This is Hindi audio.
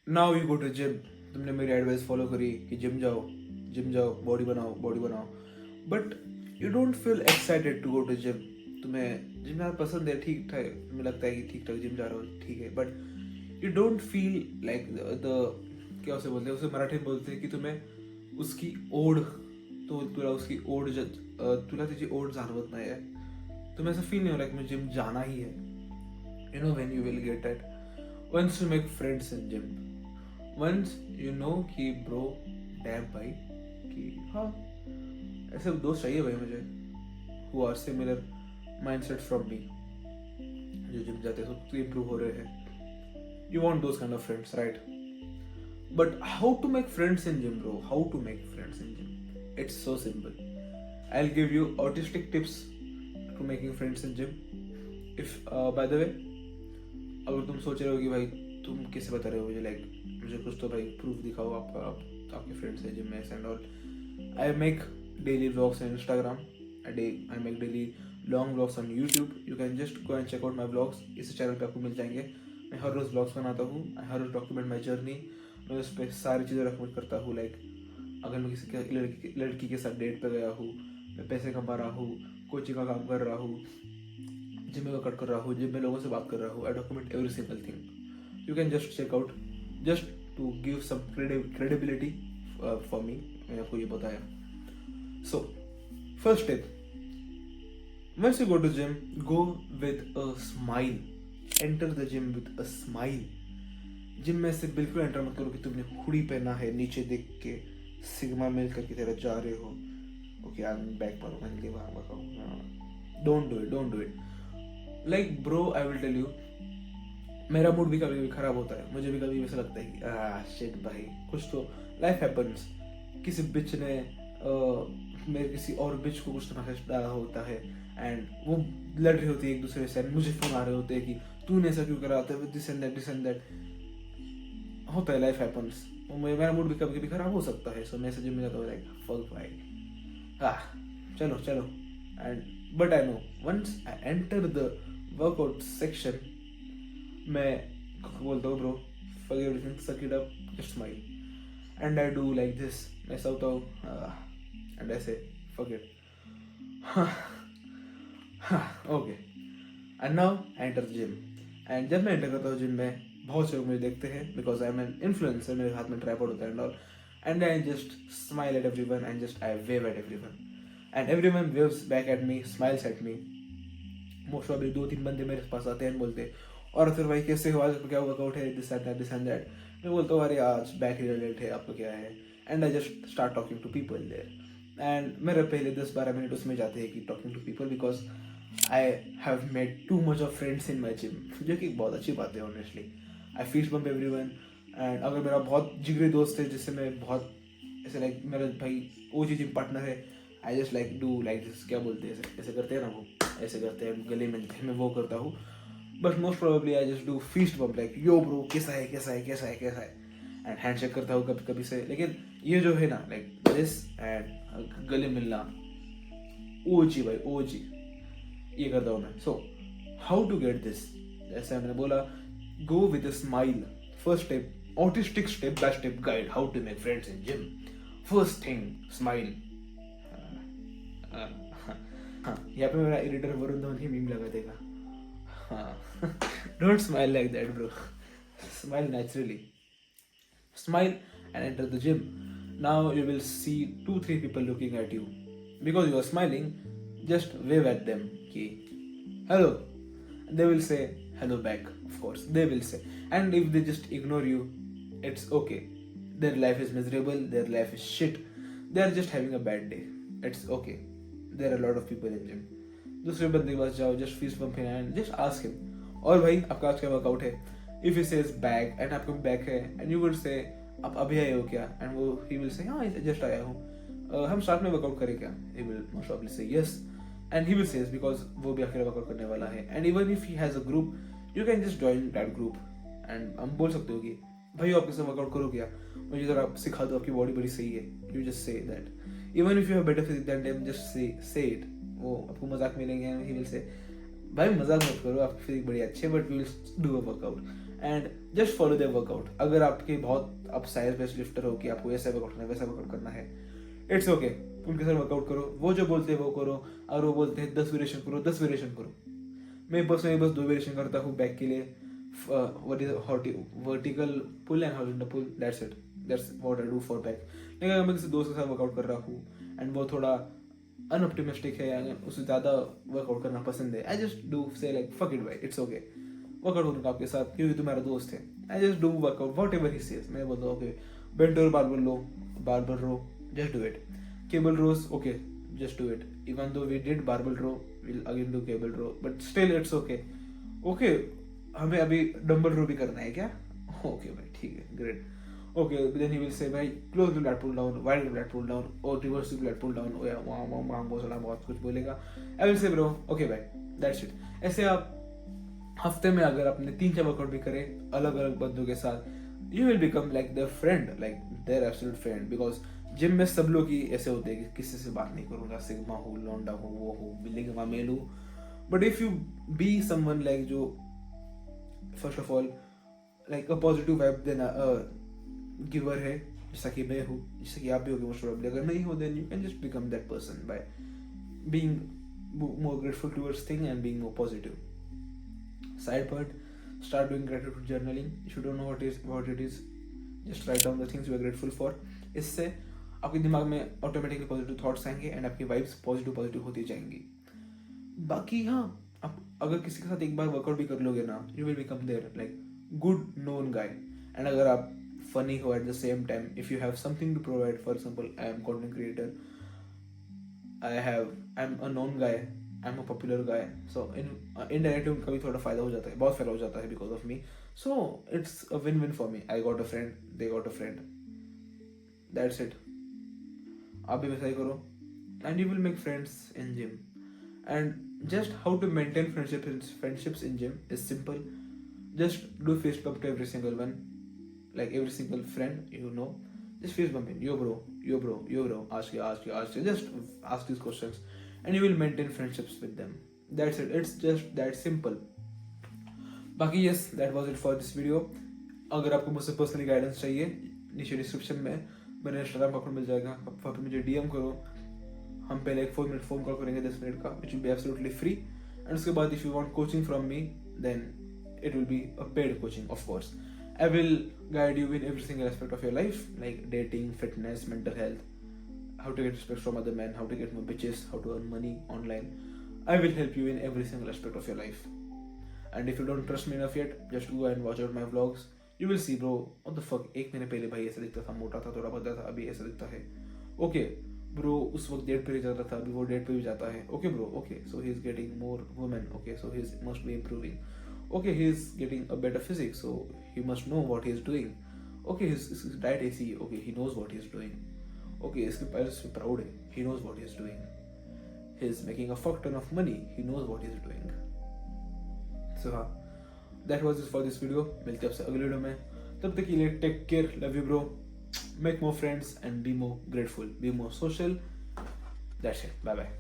Now you go to gym, तुमने मेरी एडवाइस फॉलो करी कि जिम जाओ, बॉडी बनाओ, but you don't feel excited to go to gym. तुम्हें जिम जाना पसंद है, ठीक ठाक, तुम्हें लगता है कि ठीक ठाक जिम जा रहे हो, ठीक है, but you don't feel like the क्या उसे बोलते हैं, उसे मराठी में बोलते हैं कि तुम्हें उसकी ओढ, तो तुला उसकी ओढ तुला त्याची ओढ जाणवत नाही आहे, तुम्हें ऐसा फील नहीं हो रहा कि मुझे जिम जाना ही है। You know when you will get that once you make friends in gym, once you know कि bro डैम भाई कि हाँ ऐसे दोस्त चाहिए भाई मुझे who are similar mindset from me, जो जिम जाते हैं तो improve हो रहे हैं, you want those kind of friends, right? But how to make friends in gym, bro? How to make friends in gym? It's so simple. I'll give you autistic tips to making friends in gym. If by the way, अगर तुम सोच रहे हो कि भाई तुम कैसे बता रहे हो मुझे, लाइक मुझे कुछ तो भाई प्रूफ दिखाओ, आपके फ्रेंड्स है जिम में and all. I make daily vlogs on Instagram, I make daily long vlogs on YouTube, you can just go and check out my vlogs, इस चैनल पे आपको मिल जाएंगे। मैं हर रोज़ व्लॉग्स बनाता हूँ, हर रोज़ डॉक्यूमेंट माई जर्नी, मैं उस पर सारी चीज़ें रिकमेंड करता हूँ, लाइक अगर मैं किसी लड़की के साथ डेट पर गया हूँ, मैं पैसे कमा रहा हूँ, कोचिंग का काम कर रहा हूँ, जिम में वर्कआउट कर रहा हूँ, जिम में लोगों से बात कर रहा हूँ, I document every single thing, you can just check out, just to give some credibility for me, मैंने आपको ये बताया। So first step, once you go to gym, go with a smile, enter the gym with a smile. Gym में से बिल्कुल एंटर मत करो कि तुमने हुडी पहना है, नीचे देख के सिग्मा मिल करके तेरा जा रहे हो, ओके आई एम बैक पर मैंने लिए वहाँ बताऊँ, don't do it like bro, I will tell you, मेरा मूड भी कभी कभी खराब होता है, मुझे भी कभी ऐसा लगता है कि शिट भाई, कुछ तो लाइफ हैपेंस, किसी बिच ने मेरे किसी और बिच को कुछ तो मैसेज डाला होता है एंड वो लड़ रही होती है एक दूसरे से, मुझे फोन आ रहे होते हैं कि तूने ऐसा क्यों करा, दिस एंड दैट होता है, लाइफ हैपेंस, मेरा मूड भी कभी कभी खराब हो सकता है, सो मैं ऐसे जिम में जाता हूँ लाइक फक भाई, चलो and but I know once I enter the workout section, मैं बोलता हूँ bro fuck everything, suck it up, just smile, and I do like this, मैं ऐसा होता हूँ एंड ऐसे fuck it, okay, and now I enter the gym, and जब मैं एंटर करता हूँ जिम में, बहुत से लोग मुझे देखते हैं because I am an influencer, मेरे हाथ में ट्राइपॉड होता है and all, and I just smile at everyone and just I wave eight everyone and everyone waves back at me, smiles at me. Most of 2-3 बंदे मेरे पास आते हैं, बोलते और फिर भाई कैसे हो, आज क्या वर्कआउट है, दिस एंड दैट, मैं बोलता हूँ अरे आज बैक रिलेटेड है, आपको क्या है, and I just start talking to people there, and मेरे पहले 10-12 मिनट उसमें जाते हैं कि talking to people, because I have made too much of friends in my gym, जो कि बहुत अच्छी बात है honestly, I fist bump everyone, and अगर मेरा बहुत जिगरी दोस्त है जिससे मैं बहुत ऐसे लाइक मेरा भाई वो जी जिम पार्टनर है, I just like do like this, क्या बोलते हैं ऐसे ऐसे करते हैं ना, वो ऐसे करते हैं गले में, मैं वो करता हूँ, but most probably I just do feast bump like yo bro कैसा है एंड हैंड शेक करता हूँ कभी कभी से, लेकिन ये जो है ना लाइक दिस एंड गले मिलना, ओजी भाई ओजी, ये करता हूँ मैं। So how to get this, जैसे मैंने बोला, go with a smile, first step, autistic step by step guide how to make friends in gym, first thing smile. हाँ, यहाँ पे मेरा एडिटर वरुण धवन ही मीम लगा देगा, हाँ, don't smile like that bro, smile naturally, smile and enter the gym. Now you will see 2-3 people looking at you. Because you are smiling, just wave at them. Ki, hello. They will say hello back, of course. They will say. And if they just ignore you, it's okay. Their life is miserable, their life is shit. They are just having a bad day. It's okay. There are a lot of people in gym. दूसरे बंदे के पास जाओ, just fist bump him and just ask him, और भाई आपका आज क्या वर्कआउट है, if he says back and आपका बैक है and you would say आप अभी आए हो क्या, and वो he will say हाँ जस्ट आया हूँ, हम साथ में वर्कआउट करें क्या, he will most probably say yes and he will say yes because वो भी अकेला वर्कआउट करने वाला है, and even if he has a group you can just join that group and हम बोल सकते हो कि भाई आपके साथ वर्कआउट करो क्या, मुझे जरा आप सिखा दो, आपकी बॉडी बड़ी सही है, you just say that even if you have better physique than them, just say it, वो आपको मजाक मिलेंगे, he will say भाई मजाक मत करो, आपकी फिजिक बड़ी अच्छी है, but we will do a workout and just follow their workout. अगर आपके बहुत आप साइज बेस्ड लिफ्टर हो कि आपको ऐसा वर्कआउट करना है वैसा वर्कआउट करना है, इट्स ओके. उनके साथ वर्कआउट करो, वो जो बोलते हैं वो करो. अगर वो बोलते हैं 10 वेरिएशन करो, 10 वेरिएशन करो. मैं पर्सनली बस 2 वेरिएशन करता हूँ बैक के लिए. What is vertical pull and horizontal pull, that's it. That's what I do for back. लेकिन अगर मैं किसी दोस्त के साथ वर्कआउट कर रहा हूँ एंड वो थोड़ा अनऑप्टिमिस्टिक है या उसे ज़्यादा वर्कआउट करना पसंद है, I just do say like fuck it भाई, इट्स ओके. वर्कआउट करूँगा आपके साथ क्योंकि तुम्हारा दोस्त है. I just do workout whatever he says. मैं बोलता हूँ okay bent over barbell low, barbell row, just do it. Cable rows, okay, just do it. Even though we did barbell row, we'll again do cable row, but still it's okay. Okay, हमें अभी डंबल रो भी करना है क्या? Okay भाई, ठीक है, great. Okay, then he will say भाई close the lat pull down, wide the lat pull down, or reverse the lat pull down. Oh yeah, वहाँ बहुत कुछ बोलेगा. I will say bro, okay भाई, that's it. ऐसे आप हफ्ते में अगर आपने 3-4 वर्कआउट भी करे अलग अलग बंदों के साथ, you will become like their friend, like their absolute friend. Because gym में सब लोग ही ऐसे होते हैं कि किसी से बात नहीं करूंगा, सिग्मा हूँ, लौंडा हूँ, वो हूँ, बिल्डिंग मेल हूँ. But if you be someone like जो first of all like a positive vibe देना गिवर है, जैसा कि मैं हूँ, जैसा कि आप भी होगे मोस्ट प्रोबेबली. अगर नहीं हो then you can just become that person by being more grateful towards thing and being more positive. Side point, start doing gratitude journaling. If you don't know what it is, just write down the things you are grateful for. इससे आपके दिमाग में ऑटोमेटिकली पॉजिटिव थॉट्स आएंगे एंड आपकी वाइब्स पॉजिटिव होती जाएंगी. बाकी हाँ, आप अगर किसी के साथ एक बार वर्कआउट भी कर लोगे ना, you will become their like good known guy. And अगर आप फनी हो at the same time, if you have something to provide, for example I am content creator, I am a known guy, I am a popular guy, so indirectly उनका भी थोड़ा फायदा हो जाता है, बहुत फायदा हो जाता है because of me. So it's a win win for me. I got a friend, they got a friend, that's it. आप भी वैसा ही करो and you will make friends in gym. And just how to maintain friendships in gym is simple. Just do face bump to every single one, like every single friend you know, just face bump in, yo bro, ask, just ask these questions and you will maintain friendships with them. That's it, it's just that simple. बाकी yes, that was it for this video. अगर आपको मुझसे पर्सनली गाइडेंस चाहिए, नीचे डिस्क्रिप्शन में मेरा इंस्टाग्राम अकाउंट मिल जाएगा, वहाँ पे मुझे डीएम करो. हम पहले एक 4 मिनट फोन कॉल करेंगे 10 मिनट का, which will be absolutely free. And उसके बाद if you want coaching from me, then it will be a paid coaching, of course. I will guide you in every single aspect of your life, like dating, fitness, mental health, how to get respect from other men, how to get more bitches, how to earn money online. I will help you in every single aspect of your life. And if you don't trust me enough yet, just go and watch out my vlogs. You will see, bro, what the fuck, एक महीने पहले भाई ऐसा दिखता था, मोटा था, थोड़ा पतला था, अभी ऐसा दिखता है. Okay, bro, उस वक्त डेट पे भी जाता था, अभी वो डेट पे भी जाता है. Okay bro, okay, so he is getting more women, okay, so he must be improving. Okay, he is getting a better physique, so he must know what he is doing. Okay, his diet is he, okay, he knows what he is doing. Okay, इसके parents भी proud है, he knows what he is doing. He is making a fuck ton of money, he knows what he is doing. So हाँ, that was it for this video. मिलते हैं आपसे अगले वीडियो में. तब तक के लिए take care, love you bro, make more friends and be more grateful, be more social. That's it, bye bye.